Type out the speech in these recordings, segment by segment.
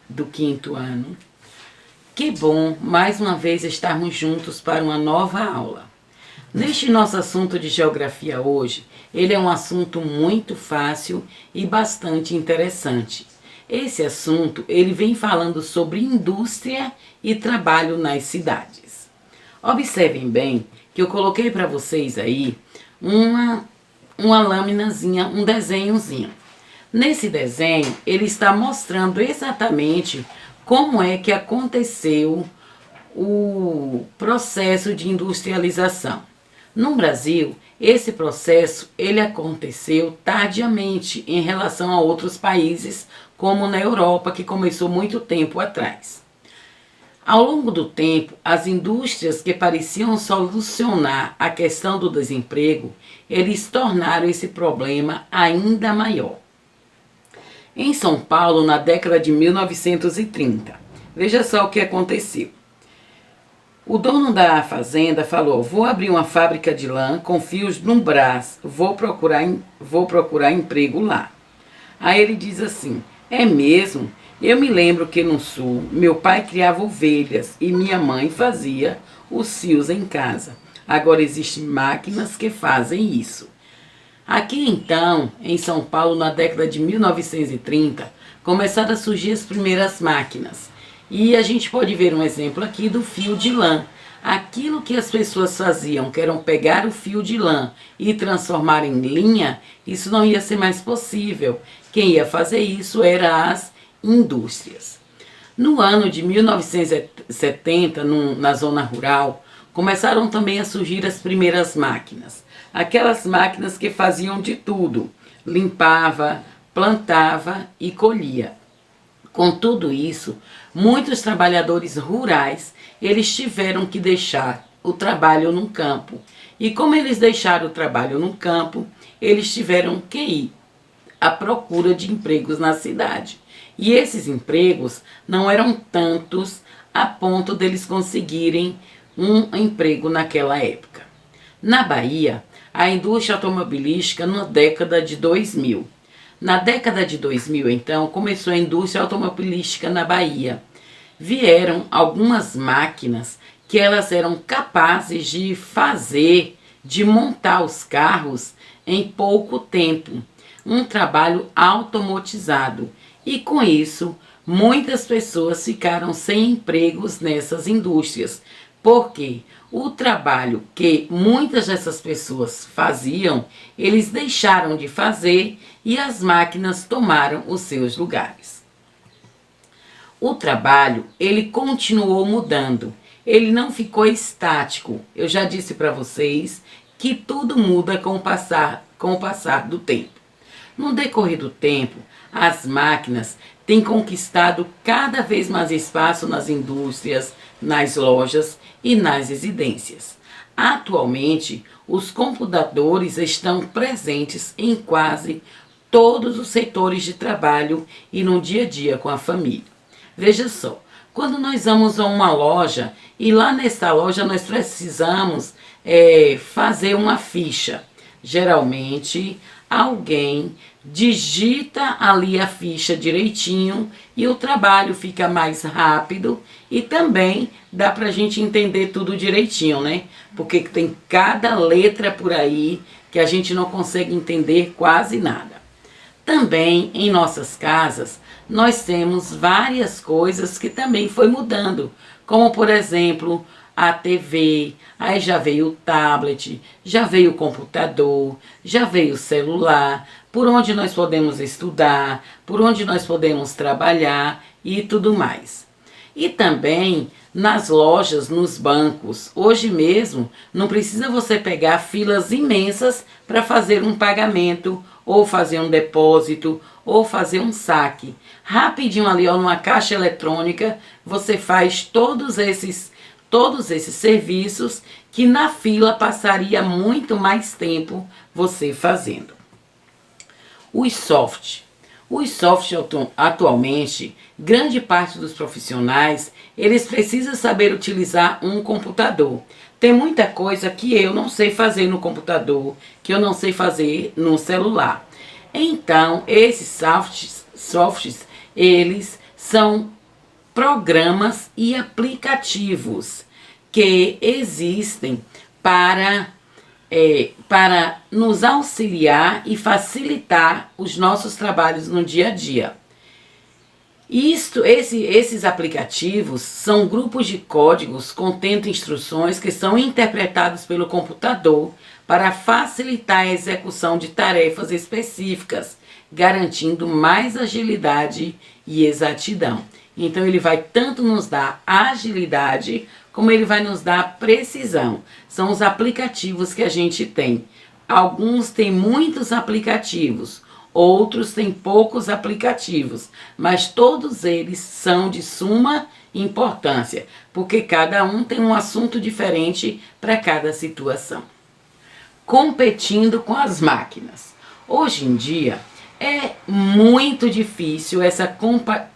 do quinto ano. Que bom mais uma vez estarmos juntos para uma nova aula. Neste nosso assunto de geografia hoje, ele é um assunto muito fácil e bastante interessante. Esse assunto, ele vem falando sobre indústria e trabalho nas cidades. Observem bem que eu coloquei para vocês aí uma laminazinha, um desenhozinho. Nesse desenho, ele está mostrando exatamente como é que aconteceu o processo de industrialização. No Brasil, esse processo ele aconteceu tardiamente em relação a outros países, como na Europa, que começou muito tempo atrás. Ao longo do tempo, as indústrias que pareciam solucionar a questão do desemprego, eles tornaram esse problema ainda maior. Em São Paulo, na década de 1930, veja só o que aconteceu. O dono da fazenda falou: vou abrir uma fábrica de lã com fios no Brás, vou procurar emprego lá. Aí ele diz assim: é mesmo? Eu me lembro que no sul, meu pai criava ovelhas e minha mãe fazia os fios em casa. Agora existem máquinas que fazem isso. Aqui então, em São Paulo, na década de 1930, começaram a surgir as primeiras máquinas. E a gente pode ver um exemplo aqui do fio de lã. Aquilo que as pessoas faziam, que eram pegar o fio de lã e transformar em linha, isso não ia ser mais possível. Quem ia fazer isso eram as indústrias. No ano de 1970, na zona rural, começaram também a surgir as primeiras máquinas. Aquelas máquinas que faziam de tudo, limpava, plantava e colhia. Com tudo isso, muitos trabalhadores rurais, eles tiveram que deixar o trabalho no campo. E como eles deixaram o trabalho no campo, eles tiveram que ir à procura de empregos na cidade. E esses empregos não eram tantos a ponto deles conseguirem um emprego naquela época. Na Bahia, a indústria automobilística na década de 2000. Na década de 2000, então, começou a indústria automobilística na Bahia. Vieram algumas máquinas que elas eram capazes de de montar os carros em pouco tempo. Um trabalho automatizado. E com isso, muitas pessoas ficaram sem empregos nessas indústrias. Porque o trabalho que muitas dessas pessoas faziam, eles deixaram de fazer e as máquinas tomaram os seus lugares. O trabalho, ele continuou mudando, ele não ficou estático. Eu já disse para vocês que tudo muda com o passar do tempo. No decorrer do tempo, as máquinas têm conquistado cada vez mais espaço nas indústrias, nas lojas e nas residências. Atualmente, os computadores estão presentes em quase todos os setores de trabalho e no dia a dia com a família. Veja só, quando nós vamos a uma loja e lá nessa loja nós precisamos fazer uma ficha. Geralmente, alguém digita ali a ficha direitinho e o trabalho fica mais rápido e também dá pra gente entender tudo direitinho, né? Porque tem cada letra por aí que a gente não consegue entender quase nada. Também em nossas casas nós temos várias coisas que também foi mudando, como por exemplo a TV, aí já veio o tablet, já veio o computador, já veio o celular, por onde nós podemos estudar, por onde nós podemos trabalhar e tudo mais. E também nas lojas, nos bancos. Hoje mesmo não precisa você pegar filas imensas para fazer um pagamento, ou fazer um depósito, ou fazer um saque. Rapidinho ali, ó, numa caixa eletrônica, você faz todos esses serviços que na fila passaria muito mais tempo você fazendo. Os softwares atualmente, grande parte dos profissionais, eles precisam saber utilizar um computador. Tem muita coisa que eu não sei fazer no computador, que eu não sei fazer no celular. Então, esses softwares, eles são programas e aplicativos que existem para nos auxiliar e facilitar os nossos trabalhos no dia a dia. Esses aplicativos são grupos de códigos contendo instruções que são interpretados pelo computador para facilitar a execução de tarefas específicas, garantindo mais agilidade e exatidão. Então ele vai tanto nos dar agilidade, como ele vai nos dar precisão. São os aplicativos que a gente tem. Alguns têm muitos aplicativos, outros têm poucos aplicativos, mas todos eles são de suma importância, porque cada um tem um assunto diferente para cada situação. Competindo com as máquinas. Hoje em dia é muito difícil essa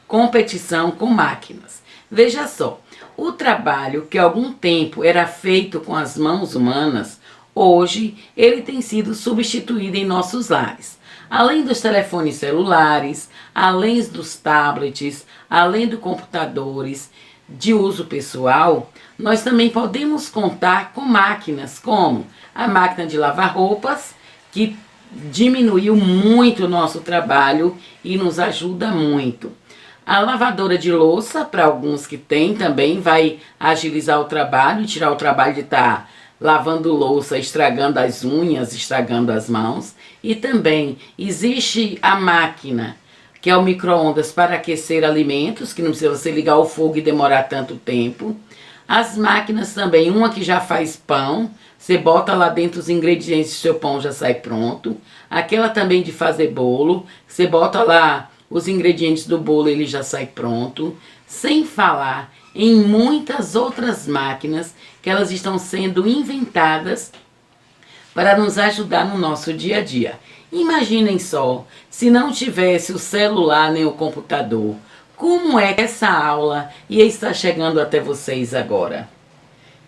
competição com máquinas. Veja só, o trabalho que há algum tempo era feito com as mãos humanas, hoje ele tem sido substituído em nossos lares. Além dos telefones celulares, além dos tablets, além dos computadores de uso pessoal, nós também podemos contar com máquinas como a máquina de lavar roupas, que diminuiu muito o nosso trabalho e nos ajuda muito. A lavadora de louça, para alguns que tem também, vai agilizar o trabalho e tirar o trabalho de estar lavando louça, estragando as unhas, estragando as mãos. E também existe a máquina, que é o micro-ondas para aquecer alimentos, que não precisa você ligar o fogo e demorar tanto tempo. As máquinas também, uma que já faz pão, você bota lá dentro os ingredientes e seu pão já sai pronto. Aquela também de fazer bolo, você bota lá os ingredientes do bolo, ele já sai pronto. Sem falar em muitas outras máquinas que elas estão sendo inventadas para nos ajudar no nosso dia a dia. Imaginem só, se não tivesse o celular nem o computador, como é que essa aula ia estar chegando até vocês agora?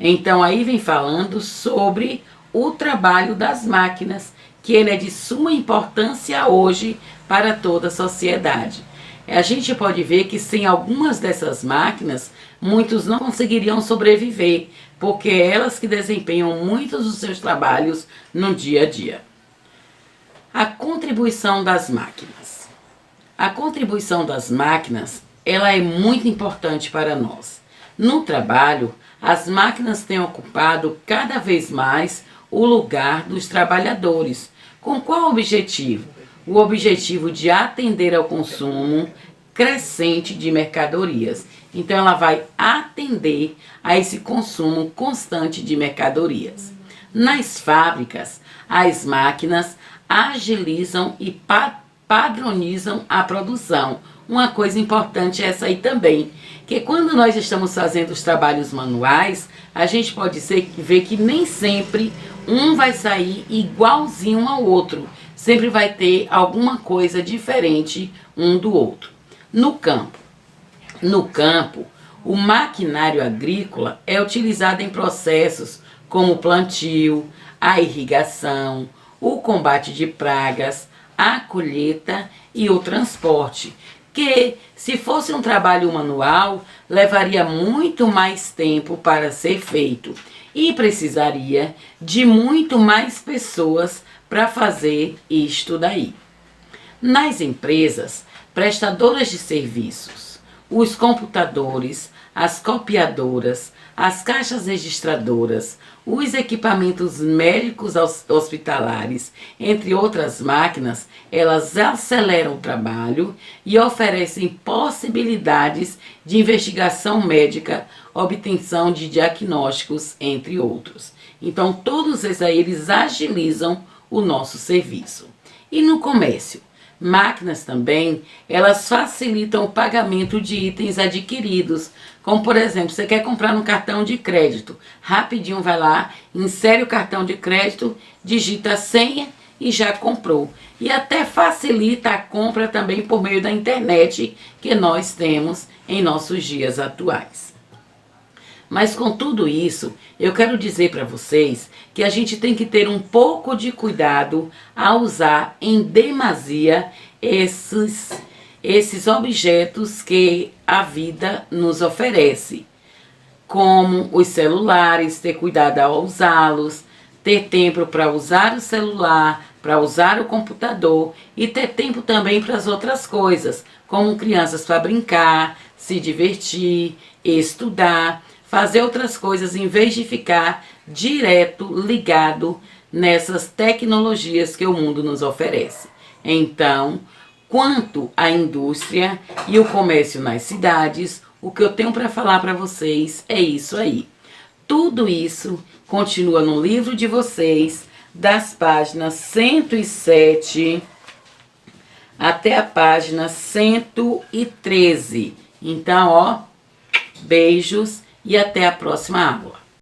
Então aí vem falando sobre o trabalho das máquinas, que ele é de suma importância hoje para toda a sociedade. A gente pode ver que sem algumas dessas máquinas, muitos não conseguiriam sobreviver, porque é elas que desempenham muitos dos seus trabalhos no dia a dia. A contribuição das máquinas. A contribuição das máquinas, ela é muito importante para nós. No trabalho, as máquinas têm ocupado cada vez mais o lugar dos trabalhadores. Com qual objetivo? O objetivo de atender ao consumo crescente de mercadorias. Então ela vai atender a esse consumo constante de mercadorias. Nas fábricas, as máquinas agilizam e padronizam a produção. Uma coisa importante é essa aí também, que quando nós estamos fazendo os trabalhos manuais, a gente pode ver que nem sempre um vai sair igualzinho ao outro. Sempre vai ter alguma coisa diferente um do outro. No campo, o maquinário agrícola é utilizado em processos como o plantio, a irrigação, o combate de pragas, a colheita e o transporte, que, se fosse um trabalho manual, levaria muito mais tempo para ser feito e precisaria de muito mais pessoas para fazer isto daí. Nas empresas prestadoras de serviços, os computadores, as copiadoras, as caixas registradoras, os equipamentos médicos hospitalares, entre outras máquinas, elas aceleram o trabalho e oferecem possibilidades de investigação médica, obtenção de diagnósticos, entre outros. Então, todos esses aí, eles agilizam o nosso serviço. E no comércio? Máquinas também, elas facilitam o pagamento de itens adquiridos, como por exemplo, você quer comprar no cartão de crédito, rapidinho vai lá, insere o cartão de crédito, digita a senha e já comprou. E até facilita a compra também por meio da internet que nós temos em nossos dias atuais. Mas com tudo isso, eu quero dizer para vocês que a gente tem que ter um pouco de cuidado ao usar em demasia esses objetos que a vida nos oferece, como os celulares, ter cuidado ao usá-los, ter tempo para usar o celular, para usar o computador e ter tempo também para as outras coisas, como crianças para brincar, se divertir, estudar, fazer outras coisas em vez de ficar direto ligado nessas tecnologias que o mundo nos oferece. Então, quanto à indústria e o comércio nas cidades, o que eu tenho para falar para vocês é isso aí. Tudo isso continua no livro de vocês, das páginas 107 até a página 113. Então, ó, beijos e até a próxima aula.